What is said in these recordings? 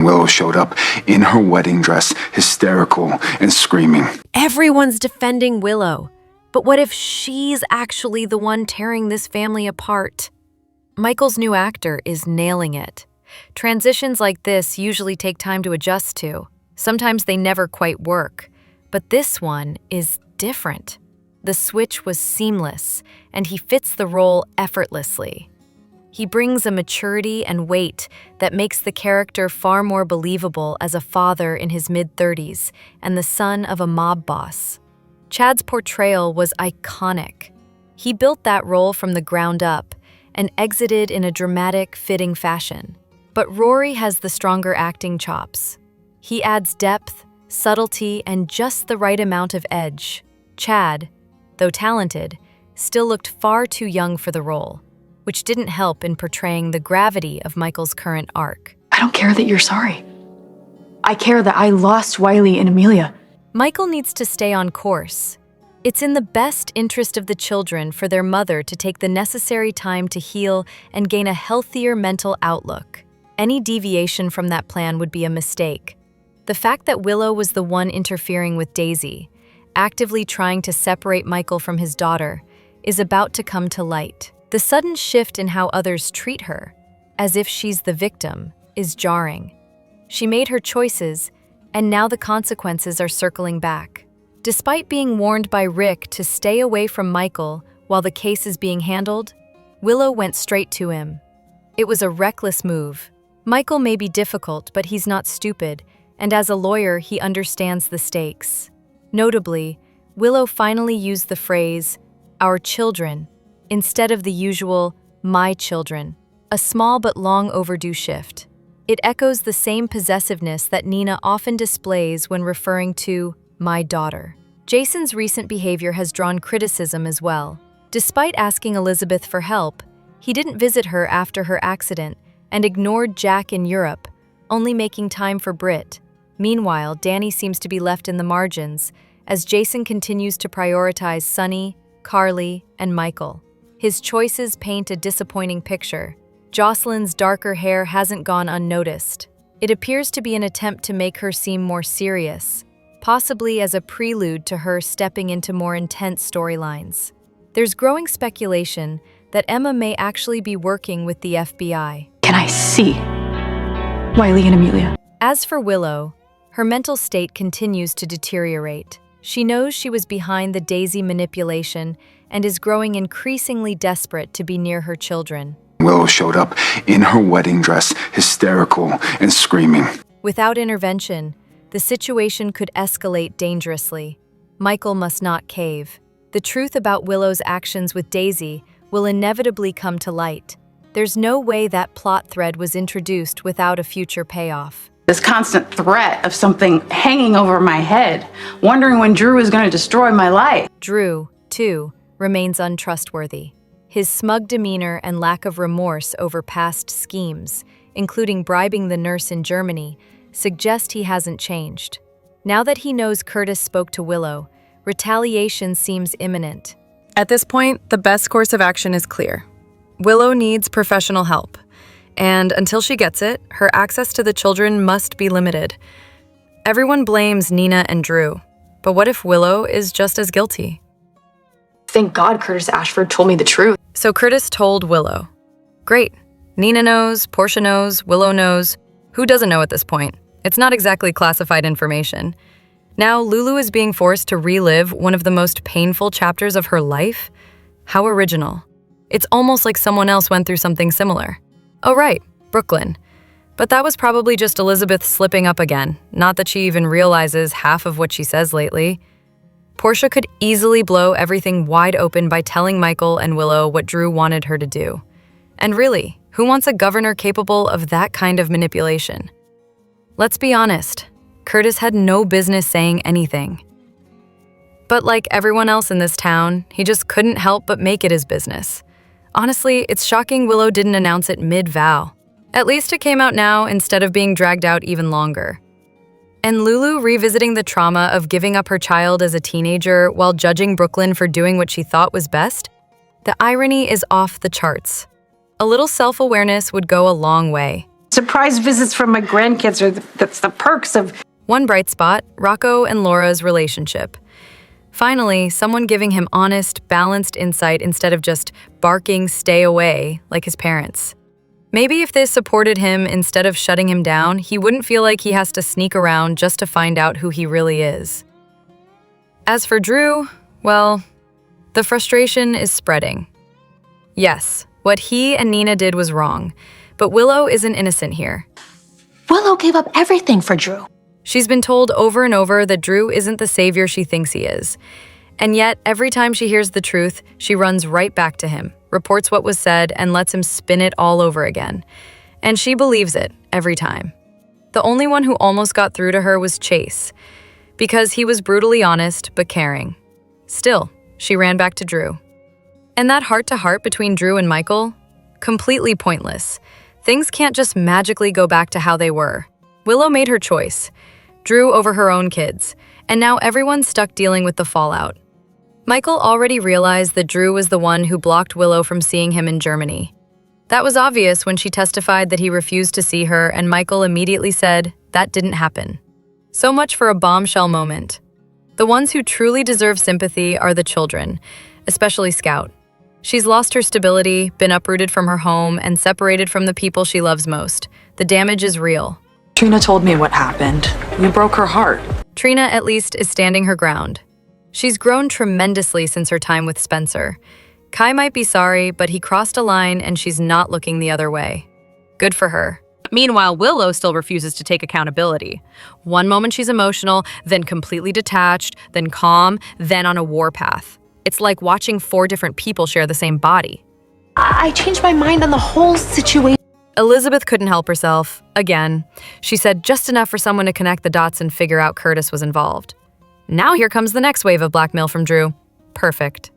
Willow showed up in her wedding dress, hysterical and screaming. Everyone's defending Willow. But what if she's actually the one tearing this family apart? Michael's new actor is nailing it. Transitions like this usually take time to adjust to. Sometimes they never quite work. But this one is different. The switch was seamless, and he fits the role effortlessly. He brings a maturity and weight that makes the character far more believable as a father in his mid-30s and the son of a mob boss. Chad's portrayal was iconic. He built that role from the ground up and exited in a dramatic, fitting fashion. But Rory has the stronger acting chops. He adds depth, subtlety, and just the right amount of edge. Chad, though talented, still looked far too young for the role, which didn't help in portraying the gravity of Michael's current arc. I don't care that you're sorry. I care that I lost Wiley and Amelia. Michael needs to stay on course. It's in the best interest of the children for their mother to take the necessary time to heal and gain a healthier mental outlook. Any deviation from that plan would be a mistake. The fact that Willow was the one interfering with Daisy, actively trying to separate Michael from his daughter, is about to come to light. The sudden shift in how others treat her, as if she's the victim, is jarring. She made her choices, and now the consequences are circling back. Despite being warned by Rick to stay away from Michael while the case is being handled, Willow went straight to him. It was a reckless move. Michael may be difficult, but he's not stupid, and as a lawyer, he understands the stakes. Notably, Willow finally used the phrase, "our children," instead of the usual, "my children," a small but long overdue shift. It echoes the same possessiveness that Nina often displays when referring to "my daughter." Jason's recent behavior has drawn criticism as well. Despite asking Elizabeth for help, he didn't visit her after her accident and ignored Jack in Europe, only making time for Britt. Meanwhile, Danny seems to be left in the margins as Jason continues to prioritize Sunny, Carly, and Michael. His choices paint a disappointing picture. Jocelyn's darker hair hasn't gone unnoticed. It appears to be an attempt to make her seem more serious, possibly as a prelude to her stepping into more intense storylines. There's growing speculation that Emma may actually be working with the FBI. Can I see Wiley and Amelia? As for Willow, her mental state continues to deteriorate. She knows she was behind the Daisy manipulation and is growing increasingly desperate to be near her children. Willow showed up in her wedding dress, hysterical and screaming. Without intervention, the situation could escalate dangerously. Michael must not cave. The truth about Willow's actions with Daisy will inevitably come to light. There's no way that plot thread was introduced without a future payoff. This constant threat of something hanging over my head, wondering when Drew is going to destroy my life. Drew, too, remains untrustworthy. His smug demeanor and lack of remorse over past schemes, including bribing the nurse in Germany, suggest he hasn't changed. Now that he knows Curtis spoke to Willow, retaliation seems imminent. At this point, the best course of action is clear. Willow needs professional help, and until she gets it, her access to the children must be limited. Everyone blames Nina and Drew, but what if Willow is just as guilty? Thank God Curtis Ashford told me the truth. So Curtis told Willow. Great. Nina knows, Portia knows, Willow knows. Who doesn't know at this point? It's not exactly classified information. Now Lulu is being forced to relive one of the most painful chapters of her life? How original. It's almost like someone else went through something similar. Oh right, Brooklyn. But that was probably just Elizabeth slipping up again, not that she even realizes half of what she says lately. Portia could easily blow everything wide open by telling Michael and Willow what Drew wanted her to do. And really, who wants a governor capable of that kind of manipulation? Let's be honest, Curtis had no business saying anything. But like everyone else in this town, he just couldn't help but make it his business. Honestly, it's shocking Willow didn't announce it mid-vow. At least it came out now instead of being dragged out even longer. And Lulu revisiting the trauma of giving up her child as a teenager while judging Brooklyn for doing what she thought was best? The irony is off the charts. A little self-awareness would go a long way. Surprise visits from my grandkids that's the perks of. One bright spot, Rocco and Laura's relationship. Finally, someone giving him honest, balanced insight instead of just barking, "Stay away," like his parents. Maybe if they supported him instead of shutting him down, he wouldn't feel like he has to sneak around just to find out who he really is. As for Drew, well, the frustration is spreading. Yes, what he and Nina did was wrong, but Willow isn't innocent here. Willow gave up everything for Drew. She's been told over and over that Drew isn't the savior she thinks he is. And yet, every time she hears the truth, she runs right back to him, reports what was said, and lets him spin it all over again. And she believes it, every time. The only one who almost got through to her was Chase, because he was brutally honest but caring. Still, she ran back to Drew. And that heart-to-heart between Drew and Michael? Completely pointless. Things can't just magically go back to how they were. Willow made her choice. Drew over her own kids. And now everyone's stuck dealing with the fallout. Michael already realized that Drew was the one who blocked Willow from seeing him in Germany. That was obvious when she testified that he refused to see her, and Michael immediately said that didn't happen. So much for a bombshell moment. The ones who truly deserve sympathy are the children, especially Scout. She's lost her stability, been uprooted from her home, and separated from the people she loves most. The damage is real. Trina told me what happened. You broke her heart. Trina, at least, is standing her ground. She's grown tremendously since her time with Spencer. Kai might be sorry, but he crossed a line and she's not looking the other way. Good for her. Meanwhile, Willow still refuses to take accountability. One moment she's emotional, then completely detached, then calm, then on a warpath. It's like watching 4 different people share the same body. I changed my mind on the whole situation. Elizabeth couldn't help herself. Again, she said just enough for someone to connect the dots and figure out Curtis was involved. Now here comes the next wave of blackmail from Drew. Perfect.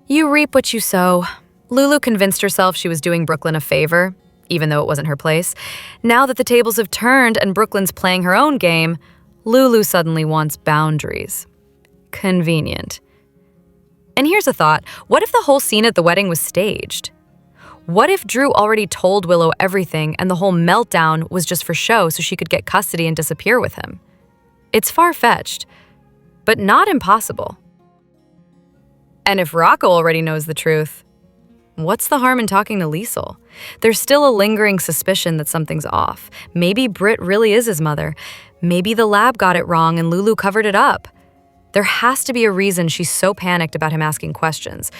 You reap what you sow. Lulu convinced herself she was doing Brooklyn a favor, even though it wasn't her place. Now that the tables have turned and Brooklyn's playing her own game, Lulu suddenly wants boundaries. Convenient. And here's a thought. What if the whole scene at the wedding was staged? What if Drew already told Willow everything and the whole meltdown was just for show so she could get custody and disappear with him? It's far-fetched, but not impossible. And if Rocco already knows the truth, what's the harm in talking to Liesel? There's still a lingering suspicion that something's off. Maybe Britt really is his mother. Maybe the lab got it wrong and Lulu covered it up. There has to be a reason she's so panicked about him asking questions.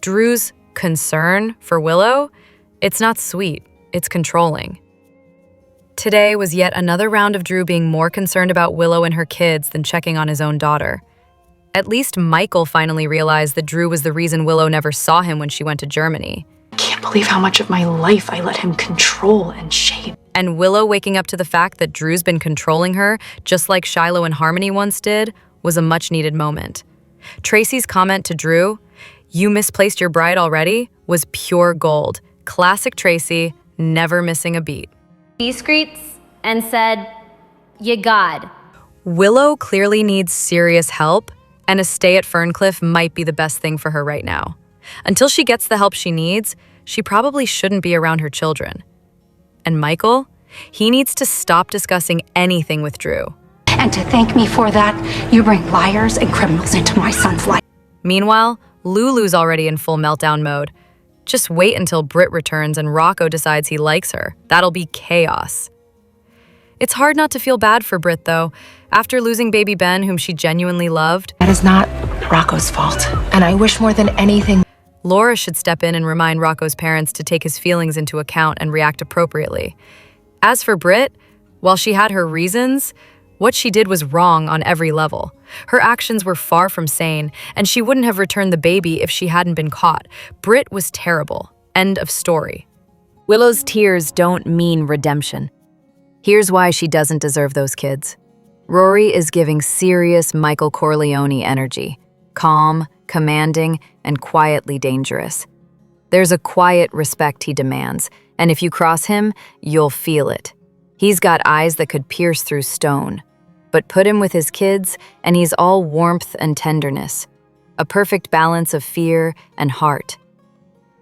Drew's concern for Willow? It's not sweet, it's controlling. Today was yet another round of Drew being more concerned about Willow and her kids than checking on his own daughter. At least Michael finally realized that Drew was the reason Willow never saw him when she went to Germany. I can't believe how much of my life I let him control and shape. And Willow waking up to the fact that Drew's been controlling her, just like Shiloh and Harmony once did, was a much-needed moment. Tracy's comment to Drew, "You misplaced your bride already," was pure gold. Classic Tracy, never missing a beat. Discreets and said, "You God." Willow clearly needs serious help, and a stay at Ferncliff might be the best thing for her right now. Until she gets the help she needs, she probably shouldn't be around her children. And Michael? He needs to stop discussing anything with Drew. And to thank me for that, you bring liars and criminals into my son's life. Meanwhile, Lulu's already in full meltdown mode. Just wait until Britt returns and Rocco decides he likes her. That'll be chaos. It's hard not to feel bad for Britt, though. After losing baby Ben, whom she genuinely loved, That is not Rocco's fault. And I wish more than anything. Laura should step in and remind Rocco's parents to take his feelings into account and react appropriately. As for Britt, while she had her reasons, what she did was wrong on every level. Her actions were far from sane, and she wouldn't have returned the baby if she hadn't been caught. Britt was terrible. End of story. Willow's tears don't mean redemption. Here's why she doesn't deserve those kids. Rory is giving serious Michael Corleone energy. Calm, commanding, and quietly dangerous. There's a quiet respect he demands, and if you cross him, you'll feel it. He's got eyes that could pierce through stone. But put him with his kids, and he's all warmth and tenderness. A perfect balance of fear and heart.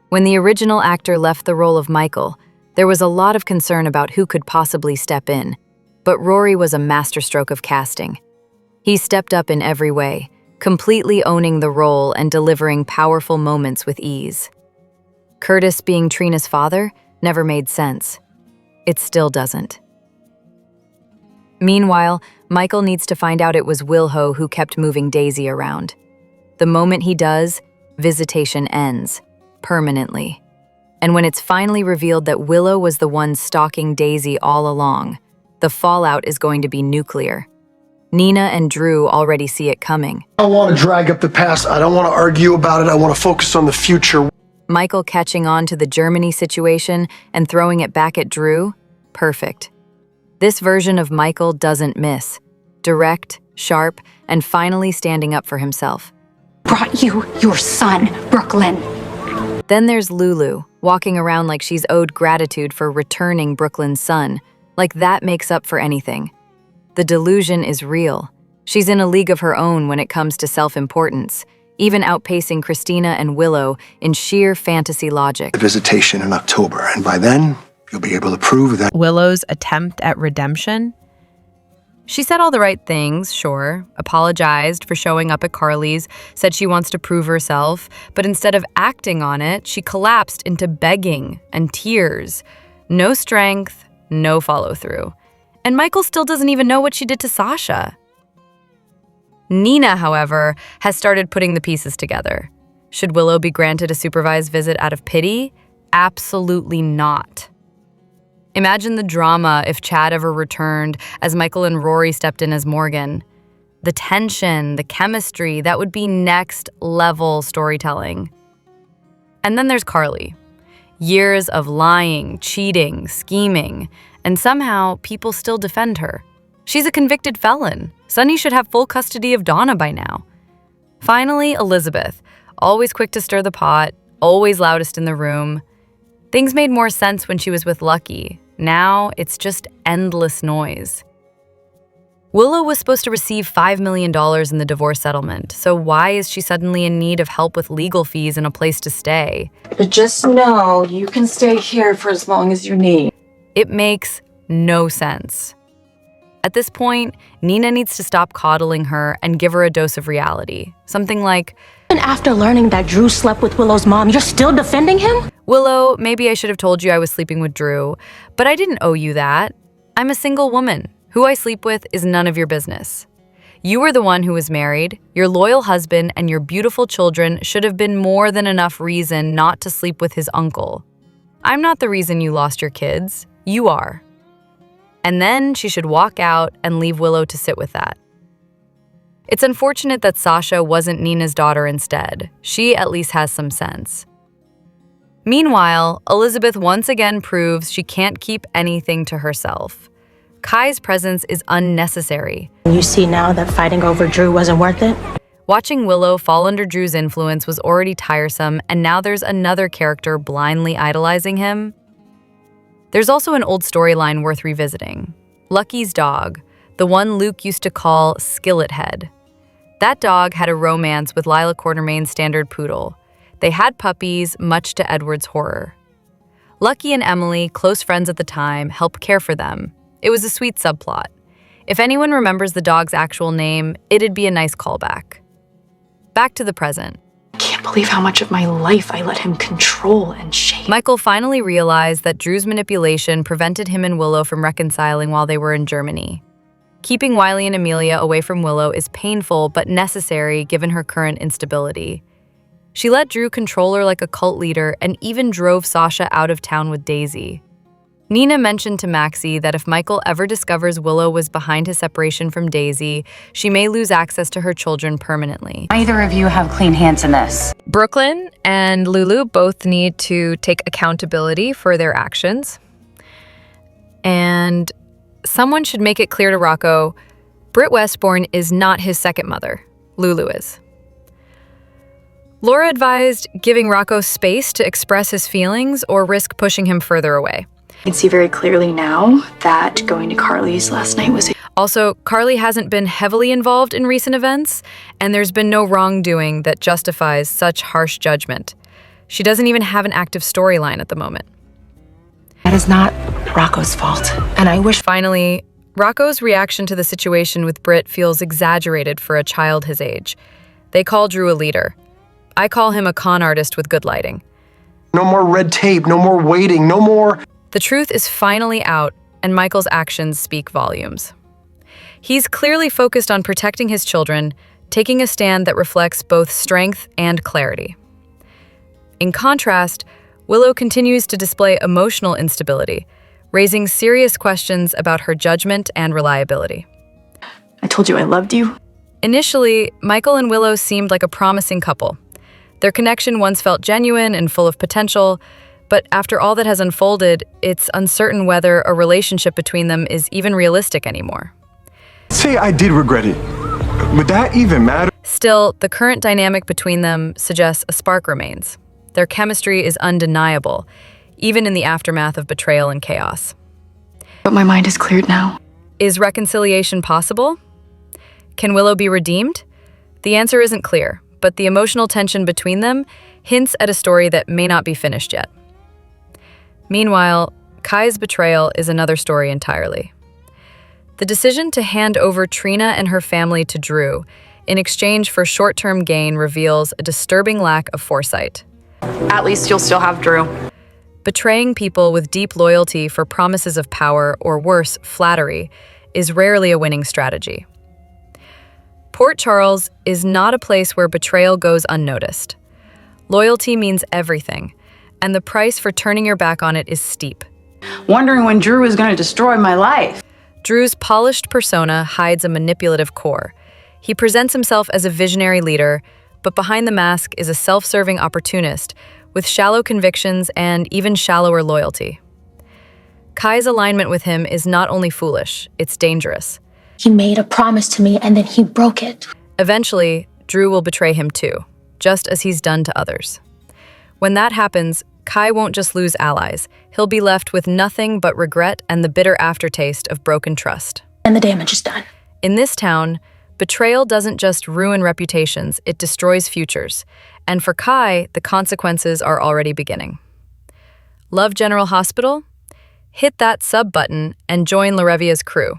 When the original actor left the role of Michael, There was a lot of concern about who could possibly step in, but Rory was a masterstroke of casting. He stepped up in every way, completely owning the role and delivering powerful moments with ease. Curtis being Trina's father never made sense. It still doesn't. Meanwhile, Michael needs to find out it was Willow who kept moving Daisy around. The moment he does, visitation ends, permanently. And when it's finally revealed that Willow was the one stalking Daisy all along, the fallout is going to be nuclear. Nina and Drew already see it coming. I don't want to drag up the past. I don't want to argue about it. I want to focus on the future. Michael catching on to the Germany situation and throwing it back at Drew? Perfect. This version of Michael doesn't miss. Direct, sharp, and finally standing up for himself. Brought you your son, Brooklyn. Then there's Lulu, walking around like she's owed gratitude for returning Brooklyn's son, like that makes up for anything. The delusion is real. She's in a league of her own when it comes to self-importance, even outpacing Christina and Willow in sheer fantasy logic. The visitation in October, and by then, you'll be able to prove that Willow's attempt at redemption? She said all the right things, sure, apologized for showing up at Carly's, said she wants to prove herself, but instead of acting on it, she collapsed into begging and tears. No strength, no follow-through. And Michael still doesn't even know what she did to Sasha. Nina, however, has started putting the pieces together. Should Willow be granted a supervised visit out of pity? Absolutely not. Imagine the drama if Chad ever returned as Michael and Rory stepped in as Morgan. The tension, the chemistry, that would be next level storytelling. And then there's Carly. Years of lying, cheating, scheming, and somehow people still defend her. She's a convicted felon. Sonny should have full custody of Donna by now. Finally, Elizabeth, always quick to stir the pot, always loudest in the room. Things made more sense when she was with Lucky. Now, it's just endless noise. Willow was supposed to receive $5 million in the divorce settlement, so why is she suddenly in need of help with legal fees and a place to stay? But just know you can stay here for as long as you need. It makes no sense. At this point, Nina needs to stop coddling her and give her a dose of reality. Something like, And after learning that Drew slept with Willow's mom, you're still defending him? Willow, maybe I should have told you I was sleeping with Drew, but I didn't owe you that. I'm a single woman. Who I sleep with is none of your business. You were the one who was married. Your loyal husband and your beautiful children should have been more than enough reason not to sleep with his uncle. I'm not the reason you lost your kids. You are. And then she should walk out and leave Willow to sit with that. It's unfortunate that Sasha wasn't Nina's daughter instead. She at least has some sense. Meanwhile, Elizabeth once again proves she can't keep anything to herself. Kai's presence is unnecessary. You see now that fighting over Drew wasn't worth it? Watching Willow fall under Drew's influence was already tiresome, and now there's another character blindly idolizing him. There's also an old storyline worth revisiting. Lucky's dog, the one Luke used to call Skillet Head. That dog had a romance with Lila Quartermain's standard poodle. They had puppies, much to Edward's horror. Lucky and Emily, close friends at the time, helped care for them. It was a sweet subplot. If anyone remembers the dog's actual name, it'd be a nice callback. Back to the present. I can't believe how much of my life I let him control and shape. Michael finally realized that Drew's manipulation prevented him and Willow from reconciling while they were in Germany. Keeping Wiley and Amelia away from Willow is painful but necessary given her current instability. She let Drew control her like a cult leader and even drove Sasha out of town with Daisy. Nina mentioned to Maxie that if Michael ever discovers Willow was behind his separation from Daisy, she may lose access to her children permanently. Neither of you have clean hands in this. Brooklyn and Lulu both need to take accountability for their actions. And someone should make it clear to Rocco, Britt Westbourne is not his second mother. Lulu is. Laura advised giving Rocco space to express his feelings or risk pushing him further away. I can see very clearly now that going to Carly's last night was Also, Carly hasn't been heavily involved in recent events, and there's been no wrongdoing that justifies such harsh judgment. She doesn't even have an active storyline at the moment. That is not Rocco's fault, and I wish Finally, Rocco's reaction to the situation with Britt feels exaggerated for a child his age. They call Drew a leader. I call him a con artist with good lighting. No more red tape, no more waiting, no more. The truth is finally out, and Michael's actions speak volumes. He's clearly focused on protecting his children, taking a stand that reflects both strength and clarity. In contrast, Willow continues to display emotional instability, raising serious questions about her judgment and reliability. I told you I loved you. Initially, Michael and Willow seemed like a promising couple. Their connection once felt genuine and full of potential, but after all that has unfolded, it's uncertain whether a relationship between them is even realistic anymore. Say I did regret it. Would that even matter? Still, the current dynamic between them suggests a spark remains. Their chemistry is undeniable, even in the aftermath of betrayal and chaos. But my mind is cleared now. Is reconciliation possible? Can Willow be redeemed? The answer isn't clear, but the emotional tension between them hints at a story that may not be finished yet. Meanwhile, Kai's betrayal is another story entirely. The decision to hand over Trina and her family to Drew in exchange for short-term gain reveals a disturbing lack of foresight. At least you'll still have Drew. Betraying people with deep loyalty for promises of power, or worse, flattery, is rarely a winning strategy. Port Charles is not a place where betrayal goes unnoticed. Loyalty means everything, and the price for turning your back on it is steep. Wondering when Drew is going to destroy my life. Drew's polished persona hides a manipulative core. He presents himself as a visionary leader, but behind the mask is a self-serving opportunist with shallow convictions and even shallower loyalty. Kai's alignment with him is not only foolish, it's dangerous. He made a promise to me and then he broke it. Eventually, Drew will betray him too, just as he's done to others. When that happens, Kai won't just lose allies, he'll be left with nothing but regret and the bitter aftertaste of broken trust. And the damage is done. In this town, betrayal doesn't just ruin reputations, it destroys futures. And for Kai, the consequences are already beginning. Love General Hospital? Hit that sub button and join Larevia's crew.